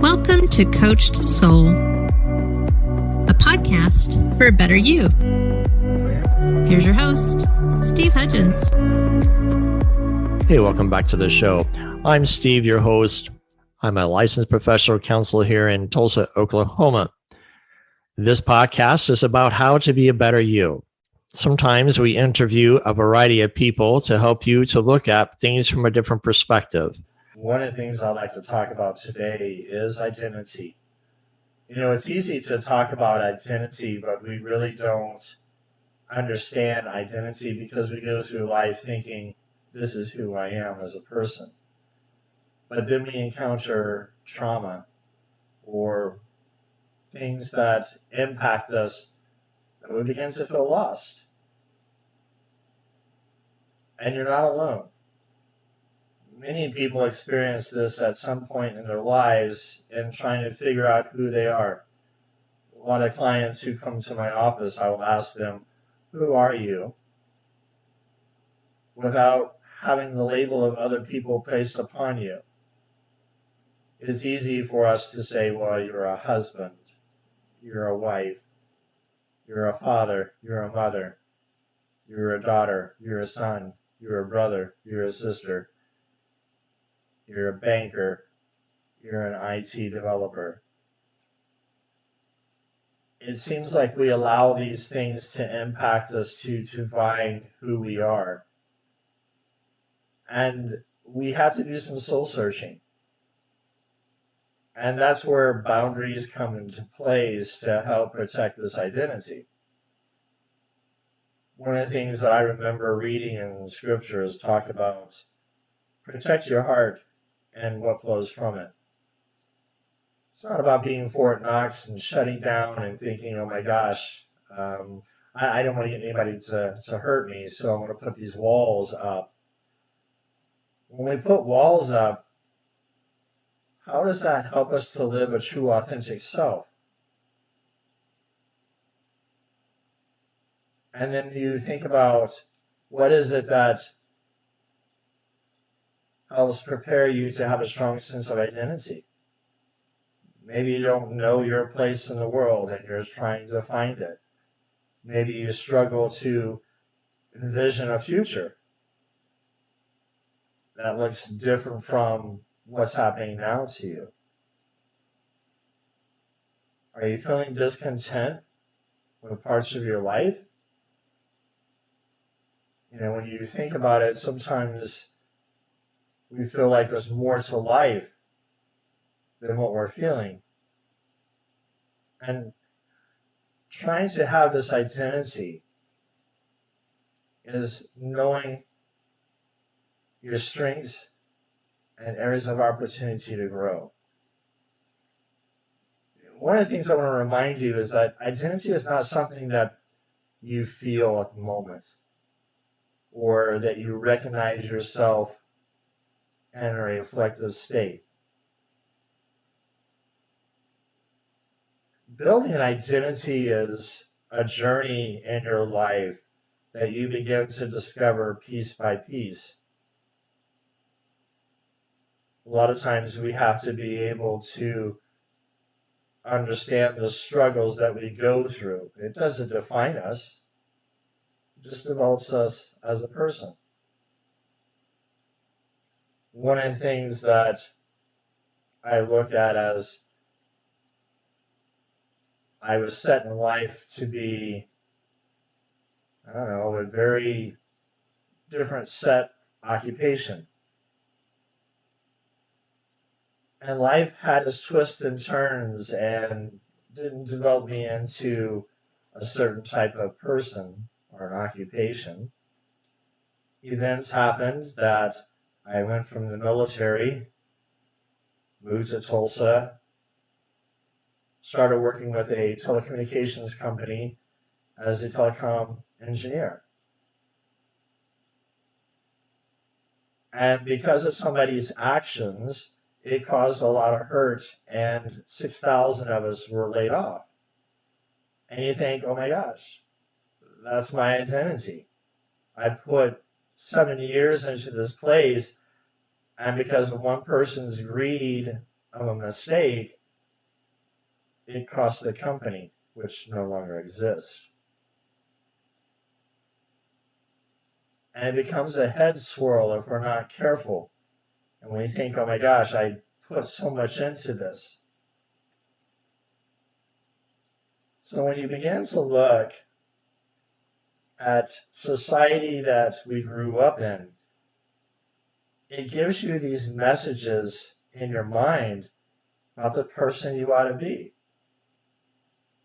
Welcome to Coached Soul, a podcast for a better you. Here's your host, Steve Hudgens. Hey, welcome back to the show. I'm Steve, your host. I'm a licensed professional counselor here in Tulsa, Oklahoma. This podcast is about how to be a better you. Sometimes we interview a variety of people to help you to look at things from a different perspective. One of the things I'd like to talk about today is identity. You know, it's easy to talk about identity, but we really don't understand identity because we go through life thinking, this is who I am as a person. But then we encounter trauma or things that impact us, and we begin to feel lost. And you're not alone. Many people experience this at some point in their lives in trying to figure out who they are. A lot of clients who come to my office, I will ask them, who are you? Without having the label of other people placed upon you. It is easy for us to say, well, you're a husband, you're a wife, you're a father, you're a mother, you're a daughter, you're a son, you're a brother, you're a sister, you're a banker, you're an IT developer. It seems like we allow these things to impact us to define who we are. And we have to do some soul searching. And that's where boundaries come into place to help protect this identity. One of the things that I remember reading in scripture is talk about protect your heart and what flows from it. It's not about being Fort Knox and shutting down and thinking, oh my gosh, I don't want to get anybody to hurt me, so I'm going to put these walls up. When we put walls up, how does that help us to live a true, authentic self? And then you think about what is it that helps prepare you to have a strong sense of identity. Maybe you don't know your place in the world and you're trying to find it. Maybe you struggle to envision a future that looks different from what's happening now to you. Are you feeling discontent with parts of your life? You know, when you think about it, sometimes we feel like there's more to life than what we're feeling. And trying to have this identity is knowing your strengths and areas of opportunity to grow. One of the things I want to remind you is that identity is not something that you feel at the moment or that you recognize yourself in a reflective state. Building an identity is a journey in your life that you begin to discover piece by piece. A lot of times we have to be able to understand the struggles that we go through. It doesn't define us. It just develops us as a person. One of the things that I look at as I was set in life to be, a very different set occupation. And life had its twists and turns and didn't develop me into a certain type of person or an occupation. Events happened that I went from the military, moved to Tulsa, started working with a telecommunications company as a telecom engineer. And because of somebody's actions, it caused a lot of hurt, and 6,000 of us were laid off. And you think, oh my gosh, that's my identity. I put 7 years into this place, And because of one person's greed of a mistake, it costs the company, which no longer exists. And it becomes a head swirl if we're not careful. And we think, oh my gosh, I put so much into this. So when you begin to look at society that we grew up in, it gives you these messages in your mind about the person you ought to be.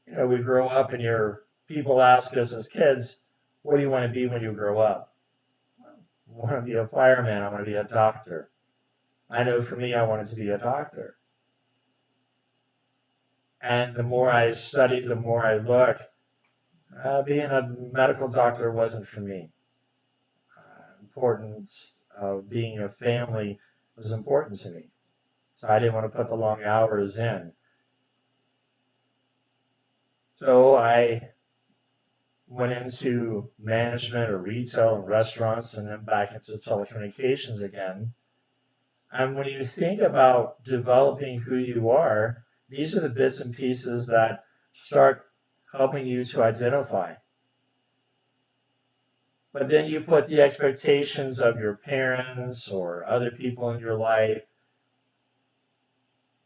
You know, we grow up and people ask us as kids, what do you want to be when you grow up? I want to be a fireman. I want to be a doctor. I know for me, I wanted to be a doctor. And the more I studied, the more I look, being a medical doctor wasn't for me. Importance of being a family was important to me. So I didn't want to put the long hours in. So I went into management or retail and restaurants and then back into telecommunications again. And when you think about developing who you are, these are the bits and pieces that start helping you to identify. But then you put the expectations of your parents or other people in your life,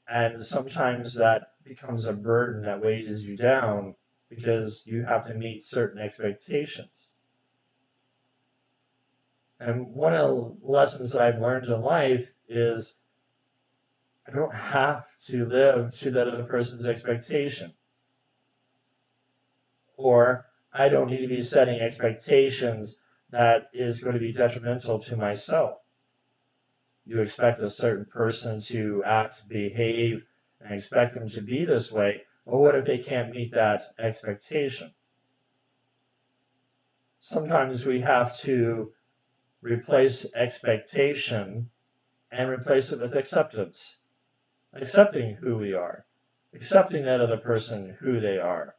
and sometimes that becomes a burden that weighs you down because you have to meet certain expectations. And one of the lessons that I've learned in life is I don't have to live to that other person's expectation. Or I don't need to be setting expectations that is going to be detrimental to myself. You expect a certain person to act, behave, and expect them to be this way. Well, what if they can't meet that expectation? Sometimes we have to replace expectation and replace it with acceptance. Accepting who we are. Accepting that other person who they are.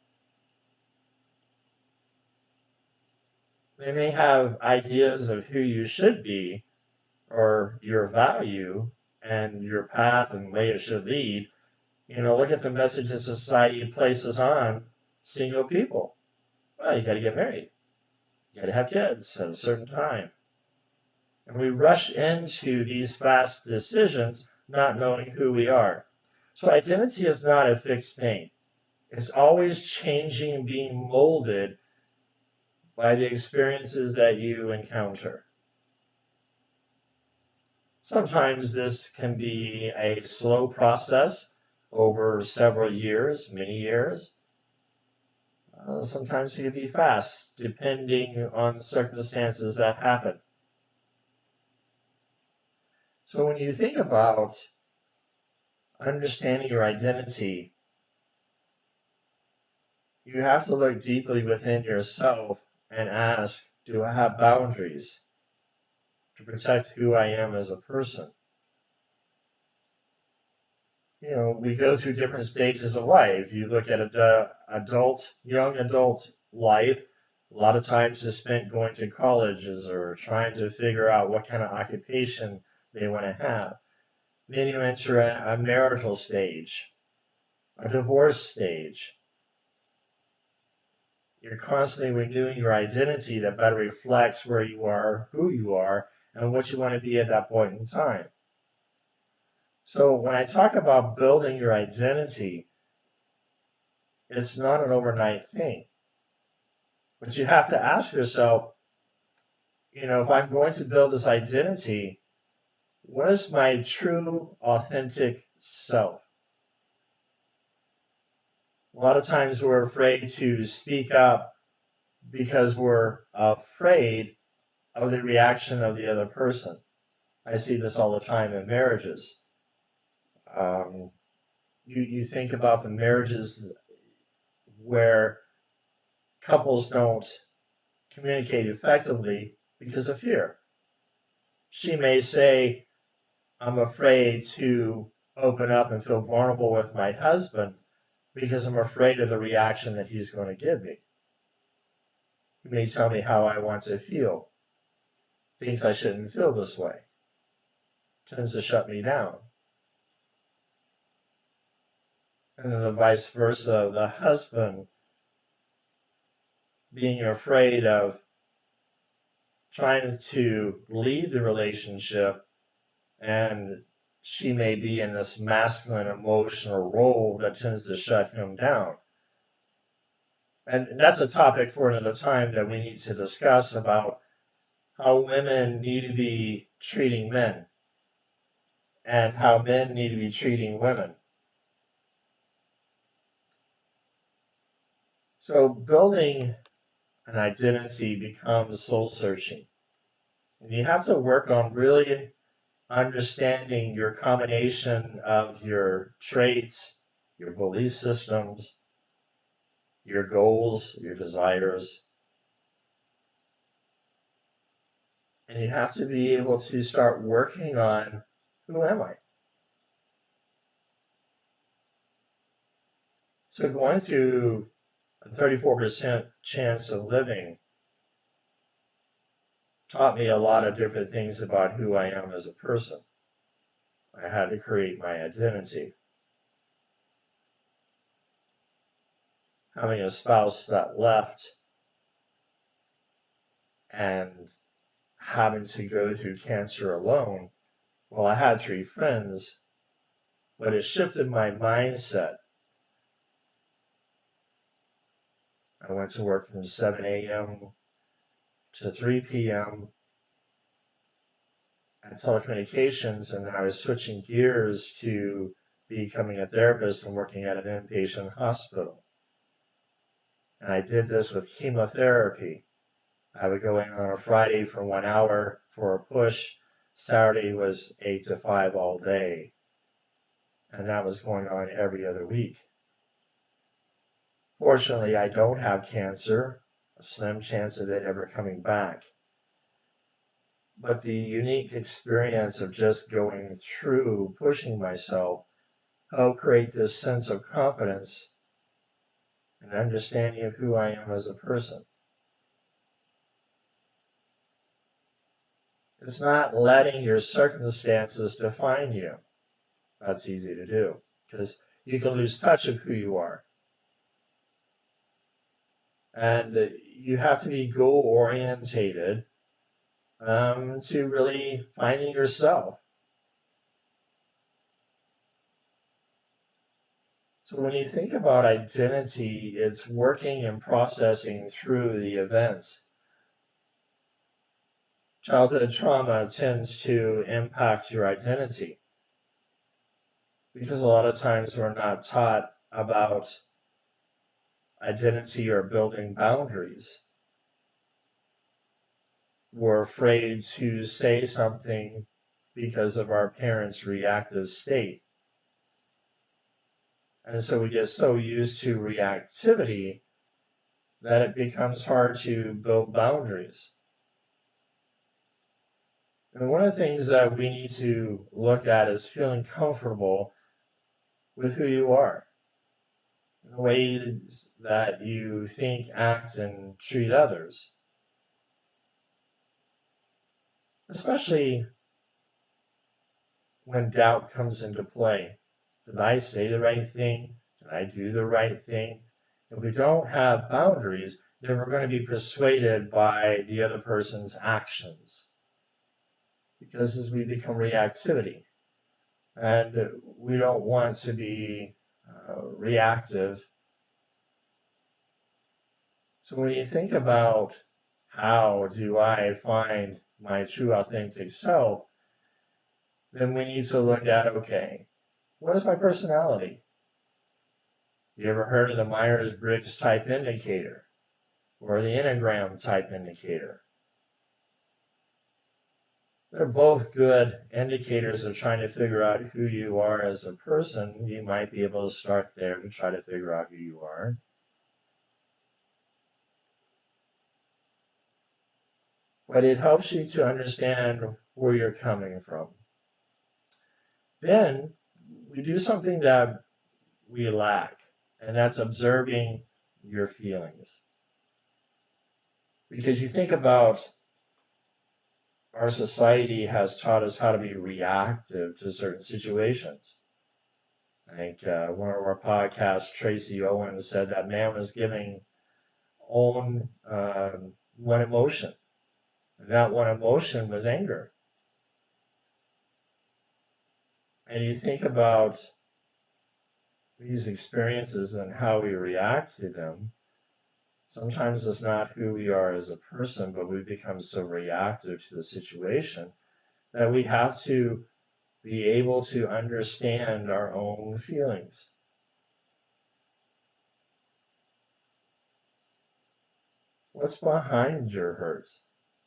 They may have ideas of who you should be or your value and your path and way it should lead. You know, look at the messages society places on single people. Well, you got to get married. You got to have kids at a certain time. And we rush into these fast decisions not knowing who we are. So identity is not a fixed thing. It's always changing and being molded by the experiences that you encounter. Sometimes this can be a slow process over several years, many years. Sometimes it can be fast, depending on circumstances that happen. So when you think about understanding your identity, you have to look deeply within yourself and ask, do I have boundaries to protect who I am as a person? You know, we go through different stages of life. You look at young adult life, a lot of times is spent going to colleges or trying to figure out what kind of occupation they want to have. Then you enter a marital stage, a divorce stage. You're constantly renewing your identity that better reflects where you are, who you are, and what you want to be at that point in time. So when I talk about building your identity, it's not an overnight thing. But you have to ask yourself, you know, if I'm going to build this identity, what is my true, authentic self? A lot of times we're afraid to speak up because we're afraid of the reaction of the other person. I see this all the time in marriages. You think about the marriages where couples don't communicate effectively because of fear. She may say, I'm afraid to open up and feel vulnerable with my husband because I'm afraid of the reaction that he's going to give me. He may tell me how I want to feel. Thinks I shouldn't feel this way. tends to shut me down. And then the vice versa, the husband being afraid of trying to lead the relationship, and she may be in this masculine emotional role that tends to shut him down. And that's a topic for another time that we need to discuss about how women need to be treating men and how men need to be treating women. So building an identity becomes soul searching. And you have to work on really understanding your combination of your traits, your belief systems, your goals, your desires. And you have to be able to start working on, who am I? So going through a 34% chance of living taught me a lot of different things about who I am as a person. I had to create my identity. Having a spouse that left and having to go through cancer alone, well, I had 3 friends, but it shifted my mindset. I went to work from 7 a.m. to 3 p.m. at telecommunications, and then I was switching gears to becoming a therapist and working at an inpatient hospital. And I did this with chemotherapy. I would go in on a Friday for 1 hour for a push. Saturday was 8 to 5 all day. And that was going on every other week. Fortunately, I don't have cancer, a slim chance of it ever coming back. But the unique experience of just going through, pushing myself, helped create this sense of confidence and understanding of who I am as a person. It's not letting your circumstances define you. That's easy to do because you can lose touch of who you are. And you have to be goal-orientated to really finding yourself. So when you think about identity, it's working and processing through the events. Childhood trauma tends to impact your identity because a lot of times we're not taught about identity or building boundaries. We're afraid to say something because of our parents' reactive state. And so we get so used to reactivity that it becomes hard to build boundaries. And one of the things that we need to look at is feeling comfortable with who you are, the ways that you think, act, and treat others. Especially when doubt comes into play. Did I say the right thing? Did I do the right thing? If we don't have boundaries, then we're going to be persuaded by the other person's actions. Because as we become reactivity, and we don't want to be reactive. So when you think about how do I find my true authentic self, then we need to look at, okay, what is my personality? You ever heard of the Myers-Briggs type indicator or the Enneagram type indicator? They're both good indicators of trying to figure out who you are as a person. You might be able to start there to try to figure out who you are. But it helps you to understand where you're coming from. Then we do something that we lack, and that's observing your feelings. Because you think about, our society has taught us how to be reactive to certain situations. I think one of our podcasts, Tracy Owens, said that man was giving own one emotion. And that one emotion was anger. And you think about these experiences and how we react to them. Sometimes it's not who we are as a person, but we become so reactive to the situation that we have to be able to understand our own feelings. What's behind your hurt?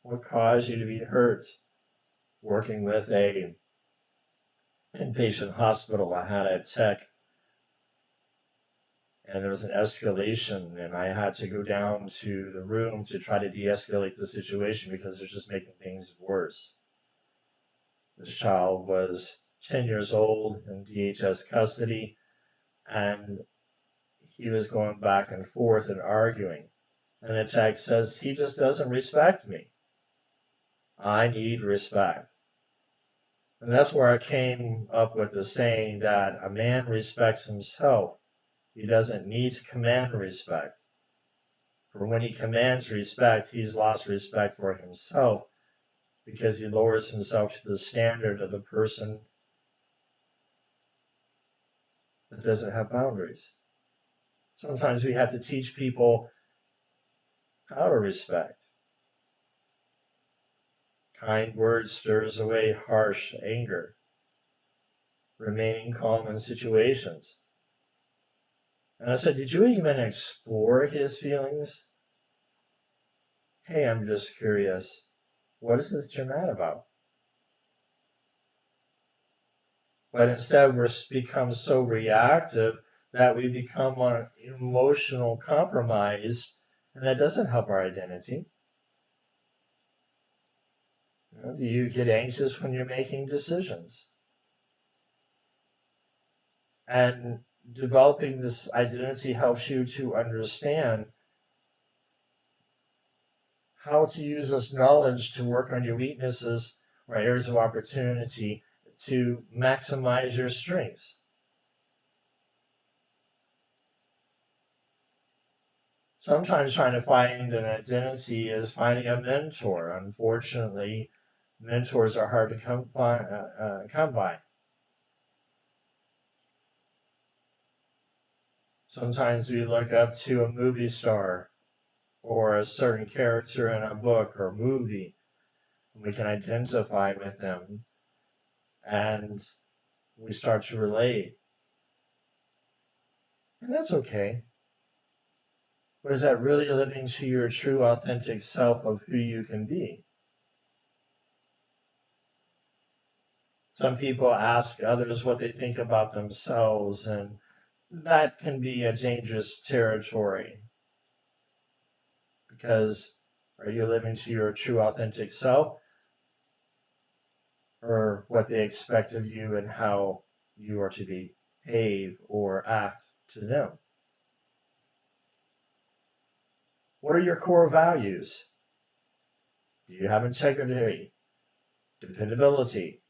What caused you to be hurt? Working with a inpatient hospital, I had a tech, and there was an escalation, and I had to go down to the room to try to de-escalate the situation because they're just making things worse. This child was 10 years old in DHS custody, and he was going back and forth and arguing. And the tech says, he just doesn't respect me. I need respect. And that's where I came up with the saying that a man respects himself. He doesn't need to command respect. For when he commands respect, he's lost respect for himself because he lowers himself to the standard of the person that doesn't have boundaries. Sometimes we have to teach people how to respect. Kind words stirs away harsh anger. Remaining calm in situations. And I said, did you even explore his feelings? Hey, I'm just curious. What is it that you're mad about? But instead, we're become so reactive that we become emotional compromised, and that doesn't help our identity. Do you get anxious when you're making decisions? And developing this identity helps you to understand how to use this knowledge to work on your weaknesses or areas of opportunity to maximize your strengths. Sometimes trying to find an identity is finding a mentor. Unfortunately, mentors are hard to come by. Sometimes we look up to a movie star or a certain character in a book or movie, and we can identify with them, and we start to relate. And that's okay. But is that really living to your true, authentic self of who you can be? Some people ask others what they think about themselves, and that can be a dangerous territory. Because are you living to your true, authentic self? Or what they expect of you and how you are to behave or act to them? What are your core values? Do you have integrity? Dependability?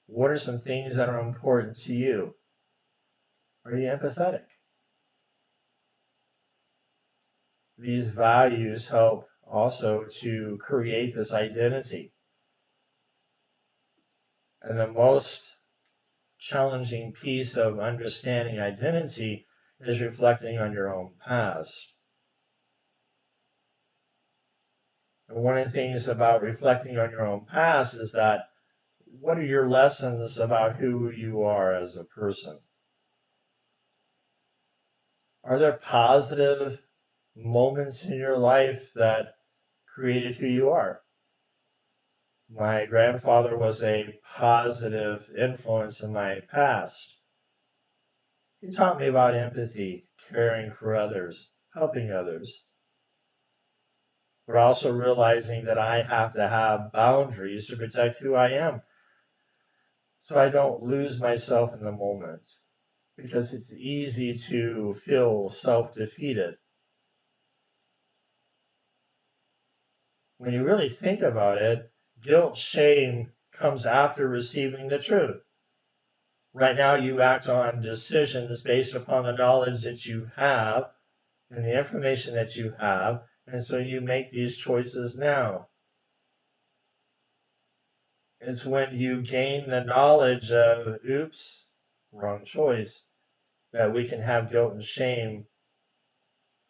What are some things that are important to you? Are you empathetic? These values help also to create this identity. And the most challenging piece of understanding identity is reflecting on your own past. And one of the things about reflecting on your own past is that what are your lessons about who you are as a person? Are there positive moments in your life that created who you are? My grandfather was a positive influence in my past. He taught me about empathy, caring for others, helping others, but also realizing that I have to have boundaries to protect who I am so I don't lose myself in the moment, because it's easy to feel self-defeated. When you really think about it, Guilt, shame comes after receiving the truth. Right now, you act on decisions based upon the knowledge that you have and the information that you have, and so you make these choices now. It's when you gain the knowledge of, oops, wrong choice, that we can have guilt and shame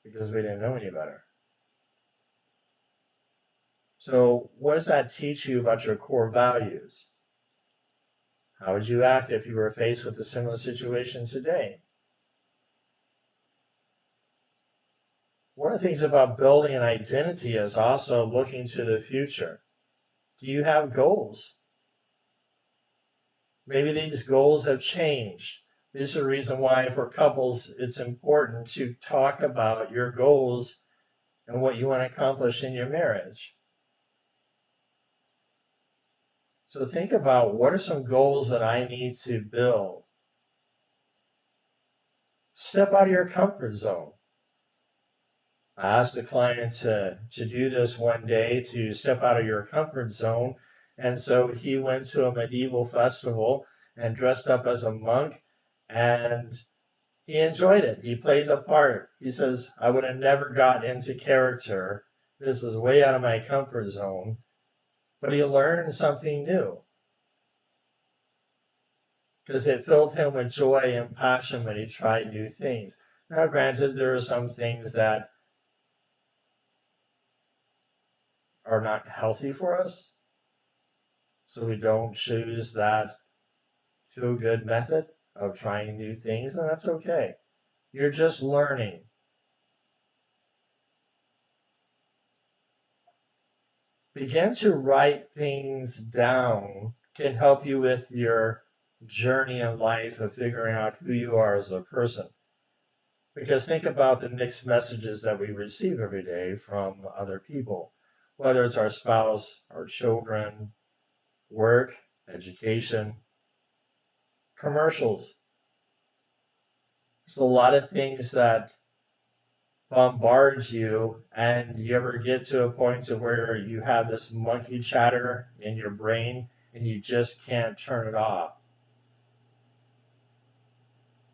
because we didn't know any better. So what does that teach you about your core values? How would you act if you were faced with a similar situation today? One of the things about building an identity is also looking to the future. Do you have goals? Maybe these goals have changed. This is the reason why for couples it's important to talk about your goals and what you want to accomplish in your marriage. So think about, what are some goals that I need to build? Step out of your comfort zone. I asked the client to do this one day, to step out of your comfort zone. And so he went to a medieval festival and dressed up as a monk, and he enjoyed it. He played the part. He says, I would have never got into character. This is way out of my comfort zone. But he learned something new, because it filled him with joy and passion when he tried new things. Now, granted, there are some things that are not healthy for us, so we don't choose that feel-good method of trying new things, and that's okay. You're just learning. Begin to write things down can help you with your journey in life of figuring out who you are as a person. Because think about the mixed messages that we receive every day from other people, whether it's our spouse, our children, work, education, commercials. There's a lot of things that bombard you, and you ever get to a point to where you have this monkey chatter in your brain and you just can't turn it off.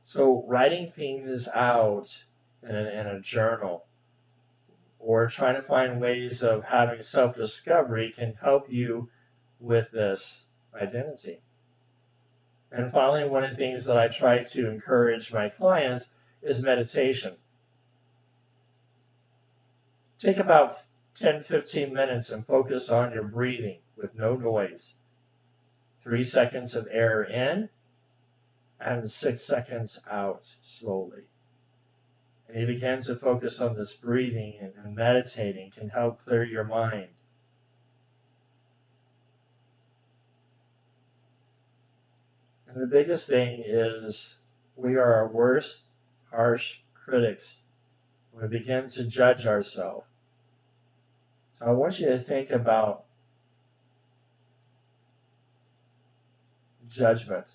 So writing things out in a journal, or trying to find ways of having self-discovery, can help you with this identity. And finally, one of the things that I try to encourage my clients is meditation. Take about 10-15 minutes and focus on your breathing with no noise. 3 seconds of air in and 6 seconds out slowly. And you begin to focus on this breathing, and meditating can help clear your mind. And the biggest thing is, we are our worst harsh critics when we begin to judge ourselves. So I want you to think about judgment.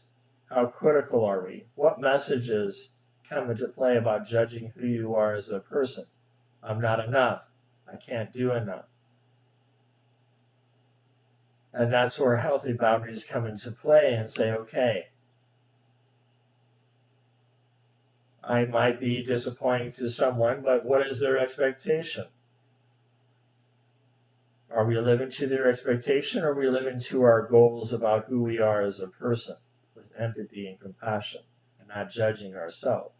How critical are we? What messages come into play about judging who you are as a person? I'm not enough. I can't do enough. And that's where healthy boundaries come into play, and say, okay, I might be disappointing to someone, but what is their expectation? Are we living to their expectation, or are we living to our goals about who we are as a person, with empathy and compassion, and not judging ourselves?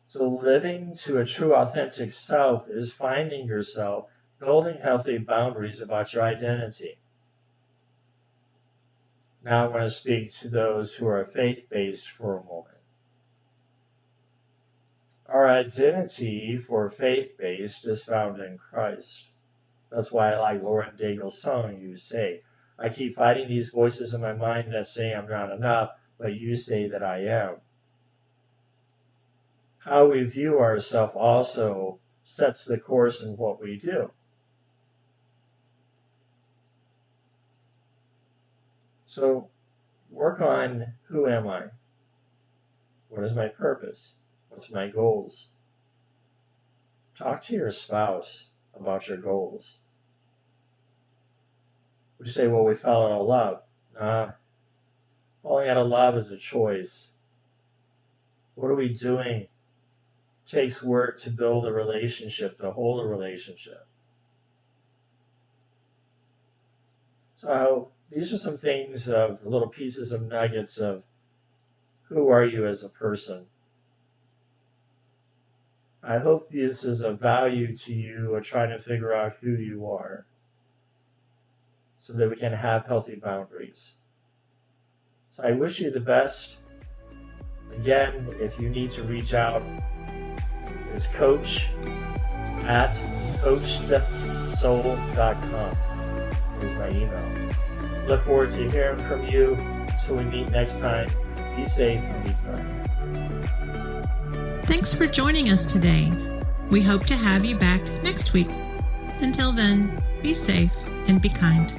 So living to a true, authentic self is finding yourself, building healthy boundaries about your identity. Now I want to speak to those who are faith-based for a moment. Our identity for faith-based is found in Christ. That's why I like Lauren Daigle's song, You Say. I keep fighting these voices in my mind that say I'm not enough, but you say that I am. How we view ourselves also sets the course in what we do. So work on, who am I? What is my purpose? What's my goals? Talk to your spouse about your goals. Would you say, well, we fell out of love? Nah. Falling out of love is a choice. What are we doing? It takes work to build a relationship, to hold a relationship. So these are some things of little pieces of nuggets of who are you as a person. I hope this is of value to you of trying to figure out who you are so that we can have healthy boundaries. So I wish you the best. Again, if you need to reach out, it's coach@coachedsoul.com is my email. Look forward to hearing from you until we meet next time. Be safe and be kind. Thanks for joining us today. We hope to have you back next week. Until then, be safe and be kind.